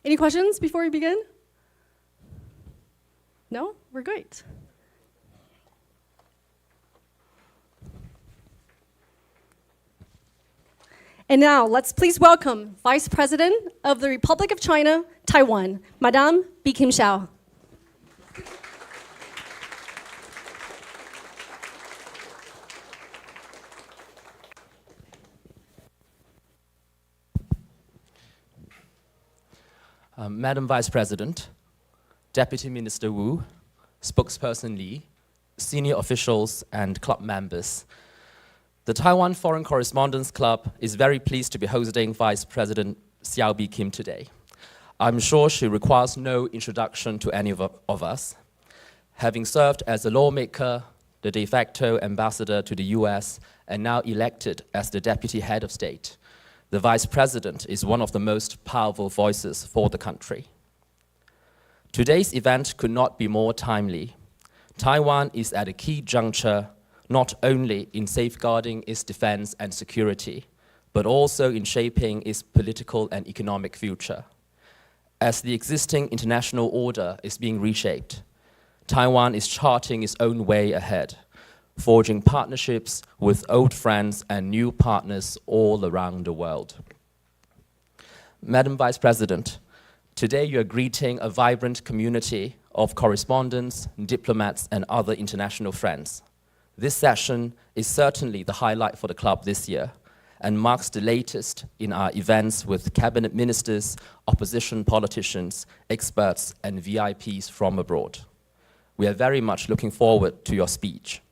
Any questions before we begin? No? We're great. And now, let's please welcome Vice President of the Republic of China, Taiwan, Madame Bi Kim Xiao. Madam Vice President, Deputy Minister Wu, Spokesperson Li, senior officials and club members, the Taiwan Foreign Correspondents Club is very pleased to be hosting Vice President Xiao Bi Kim today. I'm sure she requires no introduction to any of us. Having served as a lawmaker, the de facto ambassador to the US, and now elected as the deputy head of state, the Vice President is one of the most powerful voices for the country. Today's event could not be more timely. Taiwan is at a key juncture, not only in safeguarding its defense and security, but also in shaping its political and economic future. As the existing international order is being reshaped, Taiwan is charting its own way ahead, forging partnerships with old friends and new partners all around the world. Madam Vice President, today you are greeting a vibrant community of correspondents, diplomats, and other international friends. This session is certainly the highlight for the club this year and marks the latest in our events with cabinet ministers, opposition politicians, experts, and VIPs from abroad. We are very much looking forward to your speech.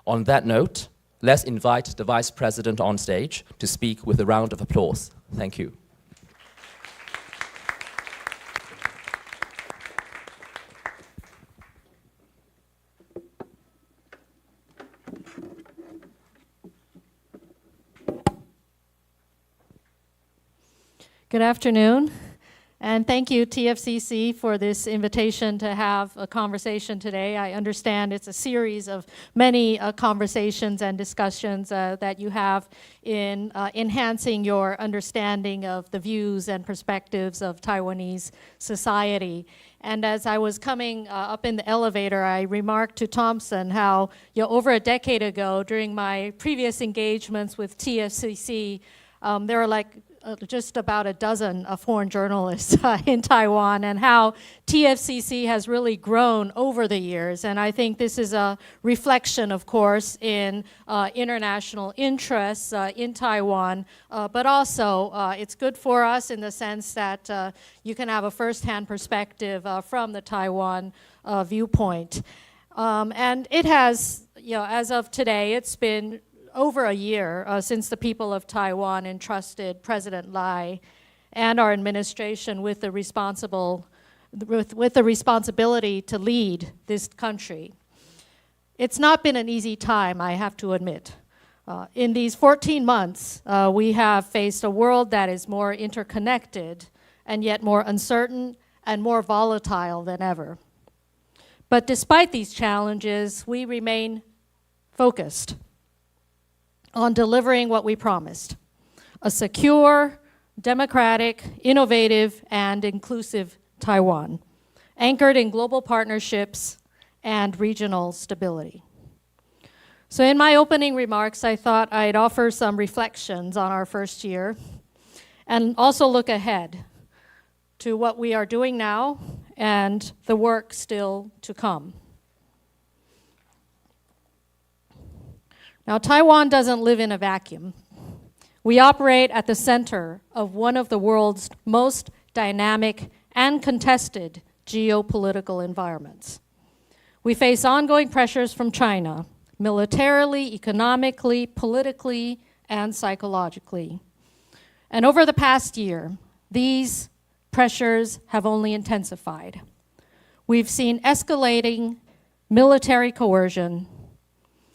On that note, let's invite the Vice President on stage to speak with a round of applause. Thank you. Good afternoon, and thank you, TFCC, for this invitation to have a conversation today. I understand it's a series of many conversations and discussions that you have in enhancing your understanding of the views and perspectives of Taiwanese society. And as I was coming up in the elevator, I remarked to Thompson how over a decade ago, during my previous engagements with TFCC, there were just about a dozen foreign journalists in Taiwan, and how TFCC has really grown over the years. And I think this is a reflection, of course, in international interests in Taiwan, but also it's good for us in the sense that you can have a first-hand perspective from the Taiwan viewpoint. And it has, as of today, it's been over a year since the people of Taiwan entrusted President Lai and our administration with the responsibility to lead this country. It's not been an easy time, I have to admit. In these 14 months, we have faced a world that is more interconnected and yet more uncertain and more volatile than ever. But despite these challenges, we remain focused on delivering what we promised: a secure, democratic, innovative, and inclusive Taiwan, anchored in global partnerships and regional stability. So in my opening remarks, I thought I'd offer some reflections on our first year and also look ahead to what we are doing now and the work still to come. Now, Taiwan doesn't live in a vacuum. We operate at the center of one of the world's most dynamic and contested geopolitical environments. We face ongoing pressures from China, militarily, economically, politically, and psychologically. And over the past year, these pressures have only intensified. We've seen escalating military coercion,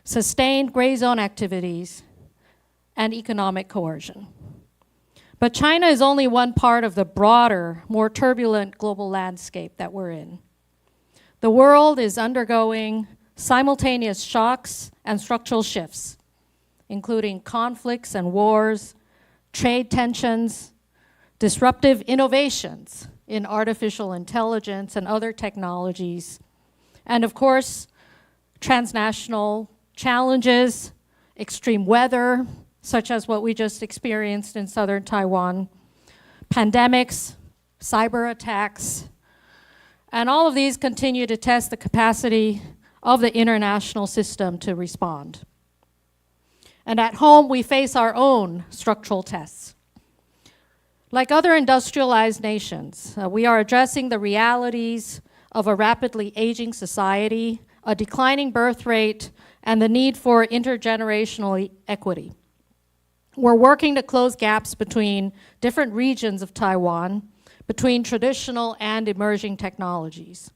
sustained gray zone activities, and economic coercion. But China is only one part of the broader, more turbulent global landscape that we're in. The world is undergoing simultaneous shocks and structural shifts, including conflicts and wars, trade tensions, disruptive innovations in artificial intelligence and other technologies, and of course, transnational challenges, extreme weather, such as what we just experienced in southern Taiwan, pandemics, cyber attacks, and all of these continue to test the capacity of the international system to respond. And at home, we face our own structural tests. Like other industrialized nations, we are addressing the realities of a rapidly aging society, a declining birth rate, and the need for intergenerational equity. We're working to close gaps between different regions of Taiwan, between traditional and emerging technologies.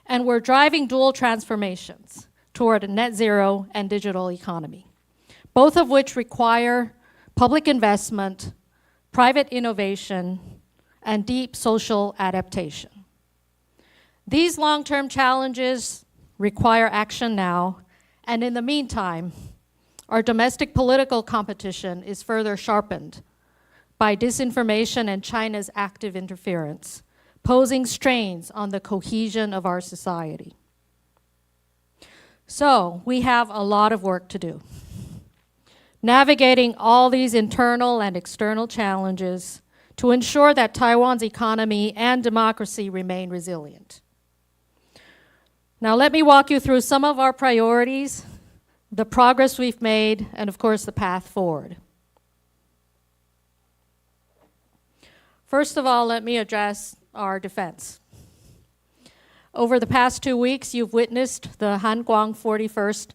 And we're driving dual transformations toward a net zero and digital economy, both of which require public investment, private innovation, and deep social adaptation. These long-term challenges require action now, and in the meantime, our domestic political competition is further sharpened by disinformation and China's active interference, posing strains on the cohesion of our society. So, we have a lot of work to do. Navigating all these internal and external challenges to ensure that Taiwan's economy and democracy remain resilient. Now let me walk you through some of our priorities, the progress we've made, and of course the path forward. First of all, let me address our defense. Over the past 2 weeks, you've witnessed the Hanguang 41st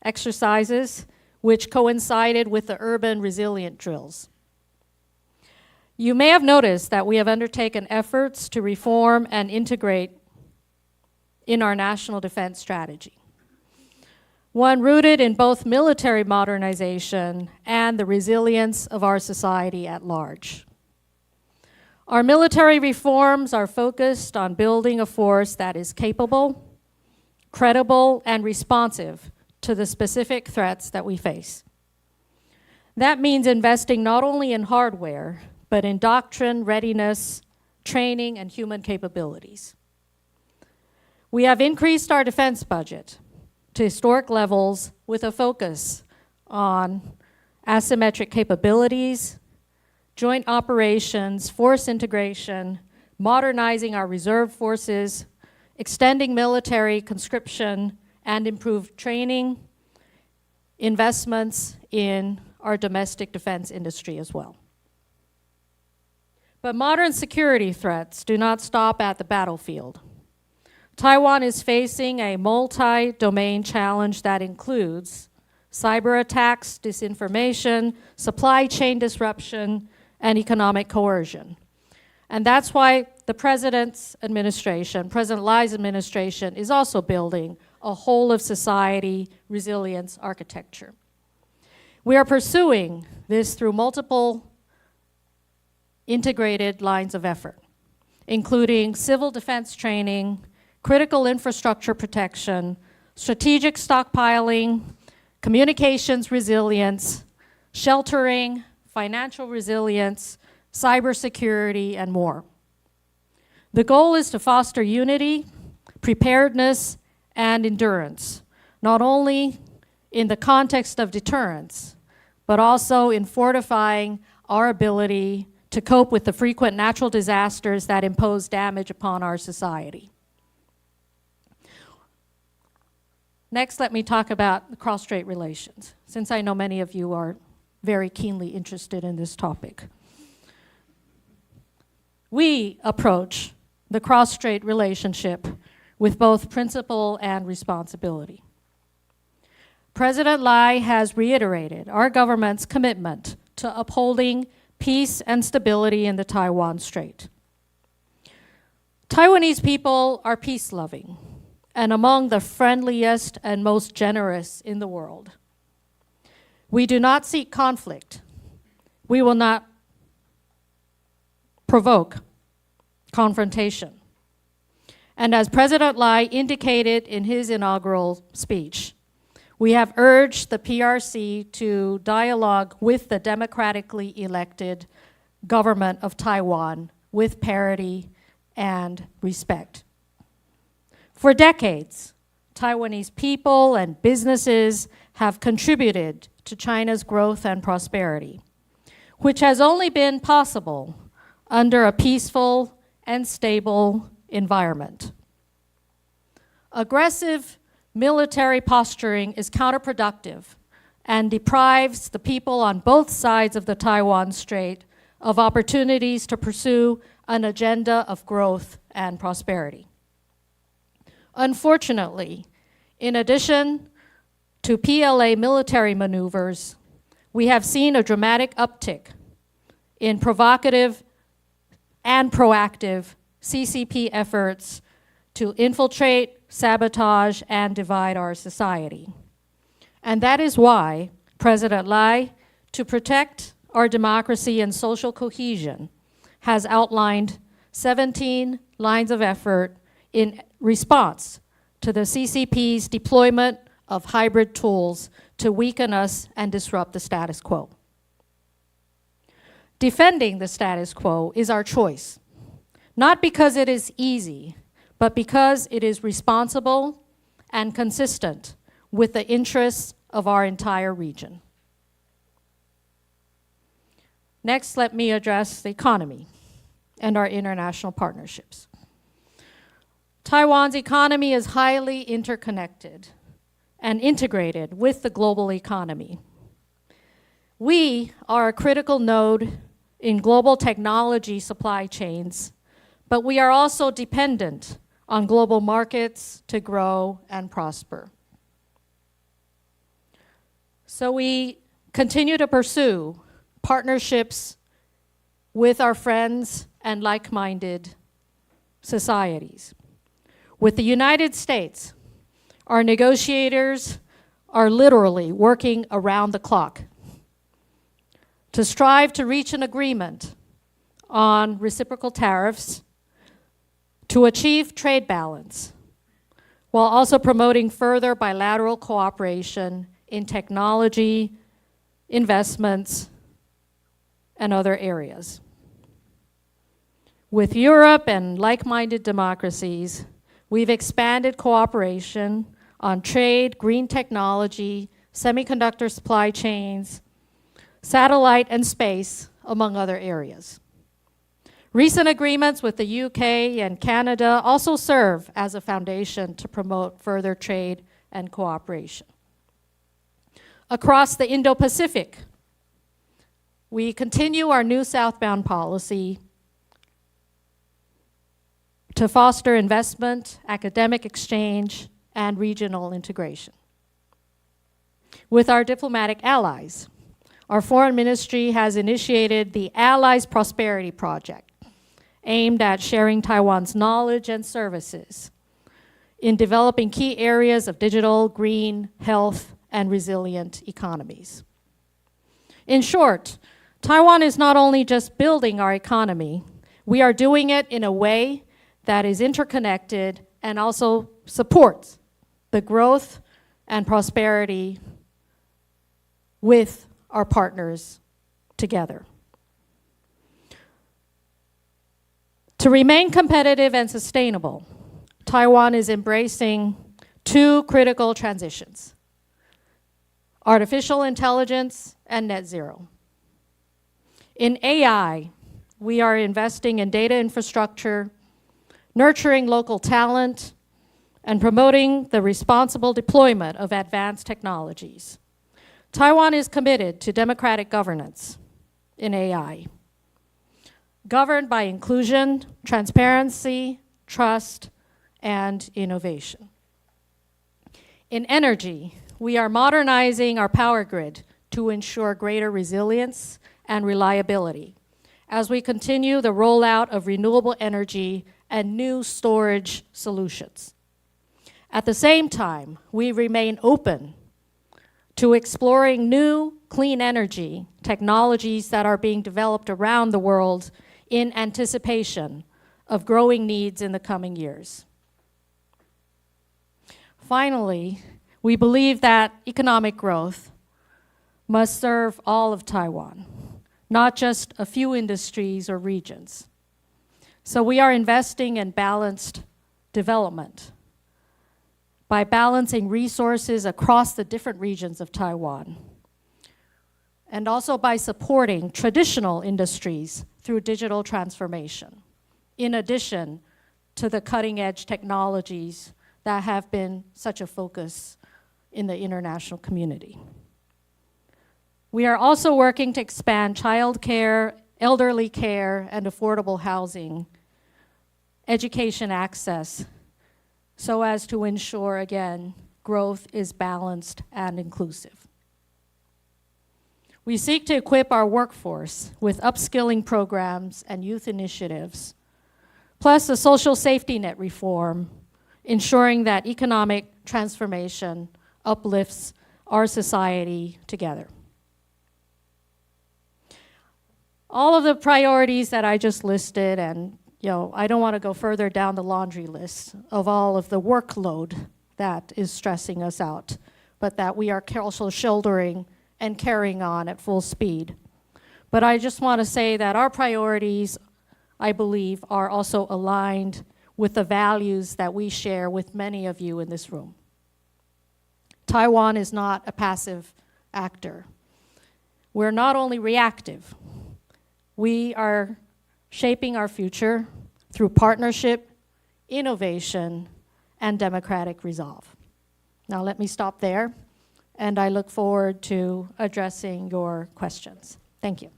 exercises, which coincided with the urban resilient drills. You may have noticed that we have undertaken efforts to reform and integrate in our national defense strategy, one rooted in both military modernization and the resilience of our society at large. Our military reforms are focused on building a force that is capable, credible, and responsive to the specific threats that we face. That means investing not only in hardware, but in doctrine, readiness, training, and human capabilities. We have increased our defense budget to historic levels with a focus on asymmetric capabilities, joint operations, force integration, modernizing our reserve forces, extending military conscription, and improved training, investments in our domestic defense industry as well. But modern security threats do not stop at the battlefield. Taiwan is facing a multi-domain challenge that includes cyber attacks, disinformation, supply chain disruption, and economic coercion. And that's why the President's administration, President Lai's administration, is also building a whole-of-society resilience architecture. We are pursuing this through multiple integrated lines of effort, including civil defense training, critical infrastructure protection, strategic stockpiling, communications resilience, sheltering, financial resilience, cybersecurity, and more. The goal is to foster unity, preparedness, and endurance, not only in the context of deterrence, but also in fortifying our ability to cope with the frequent natural disasters that impose damage upon our society. Next, let me talk about the cross-strait relations, since I know many of you are very keenly interested in this topic. We approach the cross-strait relationship with both principle and responsibility. President Lai has reiterated our government's commitment to upholding peace and stability in the Taiwan Strait. Taiwanese people are peace-loving and among the friendliest and most generous in the world. We do not seek conflict. We will not provoke confrontation. And as President Lai indicated in his inaugural speech, we have urged the PRC to dialogue with the democratically elected government of Taiwan with parity and respect. For decades, Taiwanese people and businesses have contributed to China's growth and prosperity, which has only been possible under a peaceful and stable environment. Aggressive military posturing is counterproductive and deprives the people on both sides of the Taiwan Strait of opportunities to pursue an agenda of growth and prosperity. Unfortunately, in addition to PLA military maneuvers, we have seen a dramatic uptick in provocative and proactive CCP efforts to infiltrate, sabotage, and divide our society. And that is why President Lai, to protect our democracy and social cohesion, has outlined 17 lines of effort in response to the CCP's deployment of hybrid tools to weaken us and disrupt the status quo. Defending the status quo is our choice, not because it is easy, but because it is responsible and consistent with the interests of our entire region. Next, let me address the economy and our international partnerships. Taiwan's economy is highly interconnected and integrated with the global economy. We are a critical node in global technology supply chains, but we are also dependent on global markets to grow and prosper. So we continue to pursue partnerships with our friends and like-minded societies. With the United States, our negotiators are literally working around the clock to strive to reach an agreement on reciprocal tariffs to achieve trade balance, while also promoting further bilateral cooperation in technology, investments, and other areas. With Europe and like-minded democracies, we've expanded cooperation on trade, green technology, semiconductor supply chains, satellite and space, among other areas. Recent agreements with the UK and Canada also serve as a foundation to promote further trade and cooperation. Across the Indo-Pacific, we continue our new southbound policy to foster investment, academic exchange, and regional integration. With our diplomatic allies, our foreign ministry has initiated the Allies Prosperity Project, aimed at sharing Taiwan's knowledge and services in developing key areas of digital, green, health, and resilient economies. In short, Taiwan is not only just building our economy, we are doing it in a way that is interconnected and also supports the growth and prosperity with our partners together. To remain competitive and sustainable, Taiwan is embracing two critical transitions: artificial intelligence and net zero. In AI, we are investing in data infrastructure, nurturing local talent, and promoting the responsible deployment of advanced technologies. Taiwan is committed to democratic governance in AI, governed by inclusion, transparency, trust, and innovation. In energy, we are modernizing our power grid to ensure greater resilience and reliability as we continue the rollout of renewable energy and new storage solutions. At the same time, we remain open to exploring new clean energy technologies that are being developed around the world in anticipation of growing needs in the coming years. Finally, we believe that economic growth must serve all of Taiwan, not just a few industries or regions. So we are investing in balanced development by balancing resources across the different regions of Taiwan, and also by supporting traditional industries through digital transformation, in addition to the cutting-edge technologies that have been such a focus in the international community. We are also working to expand childcare, elderly care, and affordable housing, education access, so as to ensure, again, growth is balanced and inclusive. We seek to equip our workforce with upskilling programs and youth initiatives, plus a social safety net reform, ensuring that economic transformation uplifts our society together. All of the priorities that I just listed, and I don't want to go further down the laundry list of all of the workload that is stressing us out, but that we are also shouldering and carrying on at full speed. But I just want to say that our priorities, I believe, are also aligned with the values that we share with many of you in this room. Taiwan is not a passive actor. We're not only reactive, we are shaping our future through partnership, innovation, and democratic resolve. Now let me stop there, and I look forward to addressing your questions. Thank you.